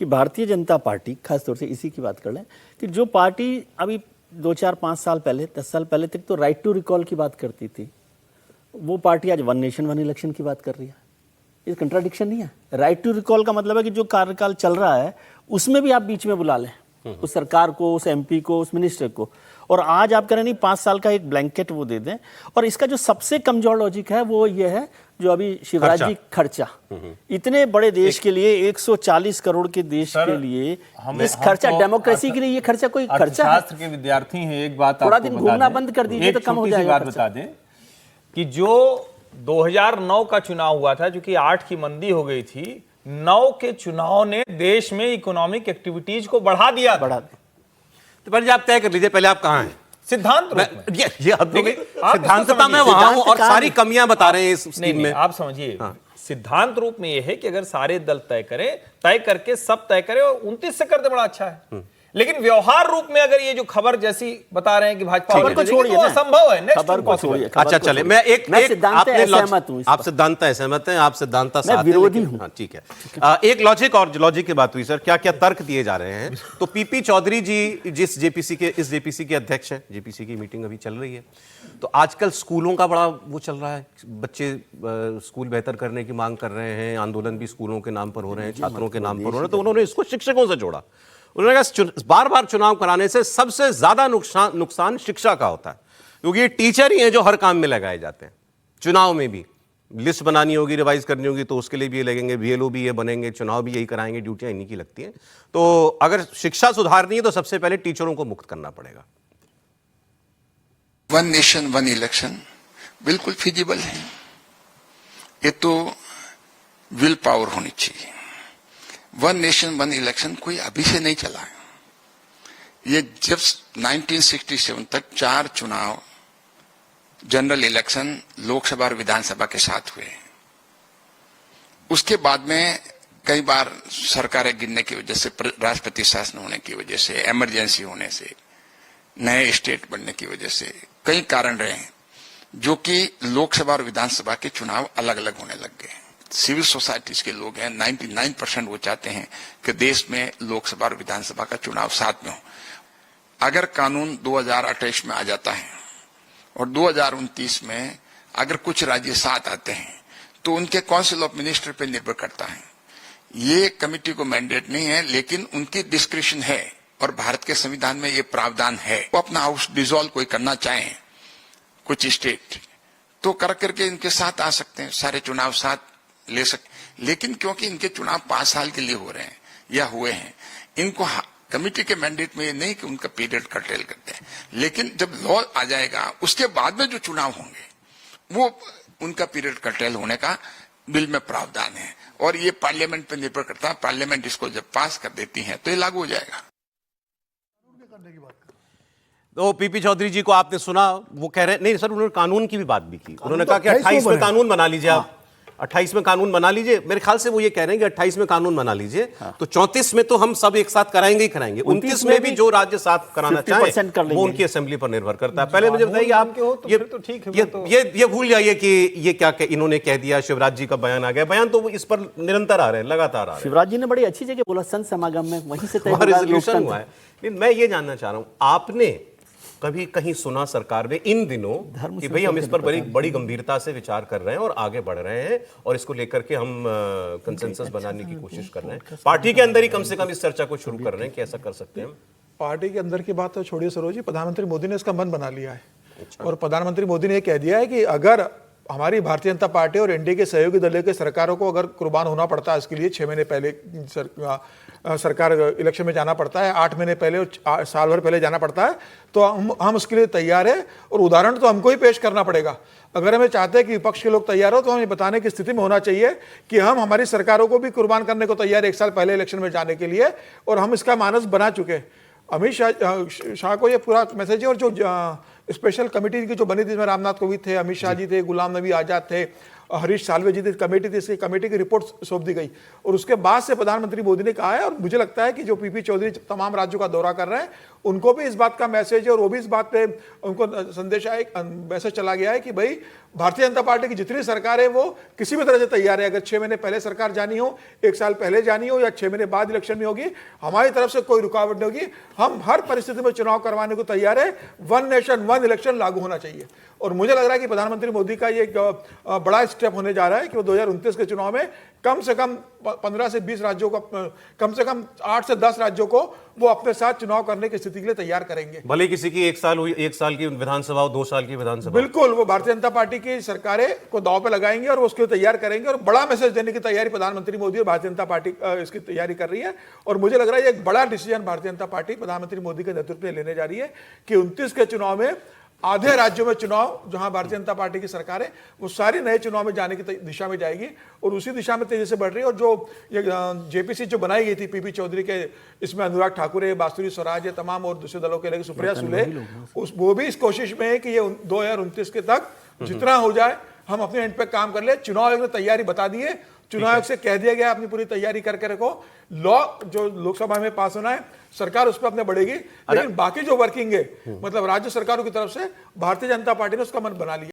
कि भारतीय जनता पार्टी, खासतौर से इसी की बात कर लें, कि जो पार्टी अभी 2-4-5 साल पहले, 10 साल पहले तक तो राइट टू रिकॉल की बात करती थी, वो पार्टी आज वन नेशन वन इलेक्शन की बात कर रही है। ये कंट्राडिक्शन नहीं है? राइट टू रिकॉल का मतलब है कि जो कार्यकाल चल रहा है उसमें भी आप बीच में बुला लें उस सरकार को, उस एमपी को, उस मिनिस्टर को, और आज आप करें नहीं 5 साल का एक ब्लैंकेट वो दे दें। और इसका जो सबसे कमजोर लॉजिक है वो ये है जो अभी शिवराज जी खर्चा, इतने बड़े देश के लिए, 140 करोड़ के देश के लिए इस खर्चा, डेमोक्रेसी के लिए ये खर्चा कोई खर्चा है? शास्त्र के विद्यार्थी हैं, एक बात थोड़ा दिन घूमना बंद कर दीजिए तो कम हो जाएगा। बात बता दें कि जो 2009 का चुनाव हुआ था, जो कि 8 की मंदी हो गई थी, 9 के चुनाव ने देश में इकोनॉमिक एक्टिविटीज को बढ़ा दिया। तो पहले आप तय कर लीजिए, पहले आप कहां हैं सिद्धांत रूप में। ये सिद्धांतता में वहां हूं और सारी कमियां बता रहे हैं इस स्कीम में। आप समझिए, सिद्धांत रूप में यह है कि अगर सारे दल तय करके सब तय करें और 29 से कर दे, बड़ा अच्छा है। लेकिन व्यवहार रूप में अगर ये जो खबर जैसी बता रहे हैं कि भाजपा खबर को छोड़िए, तो असंभव है। खबर को छोड़िए। अच्छा चले, मैं आपने सहमत हूं, आप सिद्धांत सहमत हैं, आप सिद्धांत मैं विरोधी हूं। हाँ ठीक है। एक लॉजिक और लॉजिक की बात हुई सर, क्या क्या तर्क दिए जा रहे हैं। तो पीपी चौधरी जी इस जेपीसी के अध्यक्ष हैं, जेपीसी की मीटिंग अभी चल रही है। तो आजकल स्कूलों का बड़ा वो चल रहा है, बच्चे स्कूल बेहतर करने की मांग कर रहे हैं, आंदोलन भी स्कूलों के नाम पर हो रहे हैं, छात्रों के नाम पर हो रहे हैं। तो उन्होंने इसको शिक्षकों से जोड़ा। उन्होंने कहा बार बार चुनाव कराने से सबसे ज्यादा नुकसान शिक्षा का होता है, क्योंकि ये टीचर ही हैं जो हर काम में लगाए जाते हैं। चुनाव में भी लिस्ट बनानी होगी, रिवाइज करनी होगी, तो उसके लिए भी ये लगेंगे, बीएलओ भी ये बनेंगे, चुनाव भी यही कराएंगे, ड्यूटियां इन्हीं की लगती हैं। तो अगर शिक्षा सुधारनी है तो सबसे पहले टीचरों को मुक्त करना पड़ेगा। वन नेशन वन इलेक्शन बिल्कुल फिजिबल है। ये तो विल पावर होनी चाहिए। वन नेशन वन इलेक्शन कोई अभी से नहीं चला है। ये जब 1967 तक 4 चुनाव जनरल इलेक्शन लोकसभा और विधानसभा के साथ हुए। उसके बाद में कई बार सरकारें गिरने की वजह से, राष्ट्रपति शासन होने की वजह से, इमरजेंसी होने से, नए स्टेट बनने की वजह से कई कारण रहे हैं, जो कि लोकसभा और विधानसभा के चुनाव अलग अलग होने लग गए। सिविल सोसाइटीज के लोग हैं, 99% वो चाहते हैं कि देश में लोकसभा और विधानसभा का चुनाव साथ में हो। अगर कानून 2028 में आ जाता है और 2029 में अगर कुछ राज्य साथ आते हैं तो उनके काउंसिल ऑफ मिनिस्टर पे निर्भर करता है। ये कमिटी को मैंडेट नहीं है, लेकिन उनकी डिस्क्रिप्शन है और भारत के संविधान में ये प्रावधान है। वो अपना हाउस डिसॉल्व कोई करना चाहें कुछ स्टेट, तो कर करके इनके साथ आ सकते हैं, सारे चुनाव साथ ले सकते। लेकिन क्योंकि इनके चुनाव 5 साल के लिए हो रहे हैं या हुए हैं, इनको कमिटी के मैंडेट में ये नहीं कि उनका पीरियड कर्टेल करते हैं। लेकिन जब लॉ आ जाएगा उसके बाद में जो चुनाव होंगे वो उनका पीरियड कर्टेल होने का बिल में प्रावधान है, और ये पार्लियामेंट पर निर्भर करता है। पार्लियामेंट इसको जब पास कर देती है तो ये लागू हो जाएगा। तो पीपी चौधरी जी को आपने सुना, वो कह रहे नहीं सर, उन्होंने कानून की भी बात भी की। उन्होंने कहा कि 28 में कानून बना लीजिए, आप 28 में कानून बना लीजिए। मेरे ख्याल से वो ये कह रहे हैं कि 28 में कानून बना लीजिए, तो 34 में तो हम सब एक साथ कराएंगे ही कराएंगे। 29 में भी जो राज्य साथ कराना चाहे वो उनकी असेंबली पर निर्भर करता है। पहले मुझे बताइए आप, ये भूल जाइए कि ये क्या इन्होंने कह दिया, शिवराज जी का बयान आ गया। बयान तो इस पर निरंतर आ रहे हैं, लगातार आ रहे हैं। शिवराज जी ने बड़ी अच्छी जगह बोला, संत समागम में, वहीं से रेजोल्यूशन हुआ है। लेकिन मैं ये जानना चाह रहा हूं, आपने कभी कहीं सुना सरकार में इन दिनों कि भाई हम इस पर बड़ी गंभीरता से विचार कर रहे हैं और आगे बढ़ रहे हैं और इसको लेकर के हम कंसेंसस बनाने की कोशिश कर रहे हैं, पार्टी के अंदर ही कम से कम इस चर्चा को शुरू कर रहे हैं कि ऐसा कर सकते हैं हम? पार्टी के अंदर की बात तो छोड़िए सरोज जी, प्रधानमंत्री मोदी ने इसका मन बना लिया है। और प्रधानमंत्री मोदी ने कह दिया है कि अगर हमारी भारतीय जनता पार्टी और एनडीए के सहयोगी दलों के सरकारों को अगर कुर्बान होना पड़ता है, इसके लिए 6 महीने पहले सरकार इलेक्शन में जाना पड़ता है, 8 महीने पहले और साल भर पहले जाना पड़ता है, तो हम उसके लिए तैयार है। और उदाहरण तो हमको ही पेश करना पड़ेगा। अगर हमें चाहते हैं कि विपक्ष के लोग तैयार हो, तो हमें बताने की स्थिति में होना चाहिए कि हम हमारी सरकारों को भी कुर्बान करने को तैयार है 1 साल पहले इलेक्शन में जाने के लिए, और हम इसका मानस बना चुके हैं। अमित शाह को ये पूरा मैसेज है। और जो स्पेशल कमेटी की जो बनी थी, जिसमें रामनाथ कोविंद थे, अमित शाह जी थे, गुलाम नबी आजाद थे, हरीश साल्वे जी थी, कमेटी थी, इसकी कमेटी की रिपोर्ट सौंप दी गई और उसके बाद से प्रधानमंत्री मोदी ने कहा है, और मुझे लगता है कि जो पीपी चौधरी तमाम राज्यों का दौरा कर रहे हैं उनको भी इस बात का मैसेज है और वो भी इस बात पे उनको संदेश आया, मैसेज चला गया है कि भाई भारतीय जनता पार्टी की जितनी सरकार है वो किसी भी तरह से तैयार है। अगर 6 महीने पहले सरकार जानी हो, 1 साल पहले जानी हो या 6 महीने बाद इलेक्शन में होगी, हमारी तरफ से कोई रुकावट नहीं होगी। हम हर परिस्थिति में चुनाव करवाने को तैयार है। वन नेशन वन इलेक्शन लागू होना चाहिए और मुझे लग रहा है कि प्रधानमंत्री मोदी का ये बड़ा स्टेप होने जा रहा है कि वो 2029 के चुनाव में कम से कम 15 से 20 राज्यों को, कम से कम 8 से 10 राज्यों को वो अपने साथ चुनाव करने की स्थिति के लिए तैयार करेंगे। भले किसी की 1 साल हुई, 1 साल की विधानसभा हो, 2 साल की विधानसभा, बिल्कुल वो भारतीय जनता पार्टी की सरकारें को दांव पे लगाएंगे और उसके लिए तैयार करेंगे और बड़ा मैसेज देने की तैयारी प्रधानमंत्री मोदी और भारतीय जनता पार्टी इसकी तैयारी कर रही है। और मुझे लग रहा है ये एक बड़ा डिसीजन भारतीय जनता पार्टी प्रधानमंत्री मोदी के नेतृत्व में लेने जा रही है कि 29 के चुनाव में आधे राज्यों में चुनाव जहां भारतीय जनता पार्टी की सरकार है वो सारी नए चुनाव में जाने की दिशा में जाएगी और उसी दिशा में तेजी से बढ़ रही है। और जो ये जेपीसी जो बनाई गई थी पीपी चौधरी के, इसमें अनुराग ठाकुर है, बांसुरी स्वराज है, तमाम और दूसरे दलों के लेकर सुप्रिया सुले, वो भी इस कोशिश में है कि ये 2029 के तक जितना हो जाए हम अपने एंड पे काम कर ले। चुनाव आयोग ने तैयारी बता दी है, चुनाव आयोग से कह दिया गया अपनी पूरी तैयारी करके रखो। लॉ जो लोकसभा में पास होना है सरकार उस पर अपने बढ़ेगी, लेकिन बाकी जो वर्किंग है मतलब राज्य सरकारों की तरफ से भारतीय जनता पार्टी ने उसका मन बना लिया।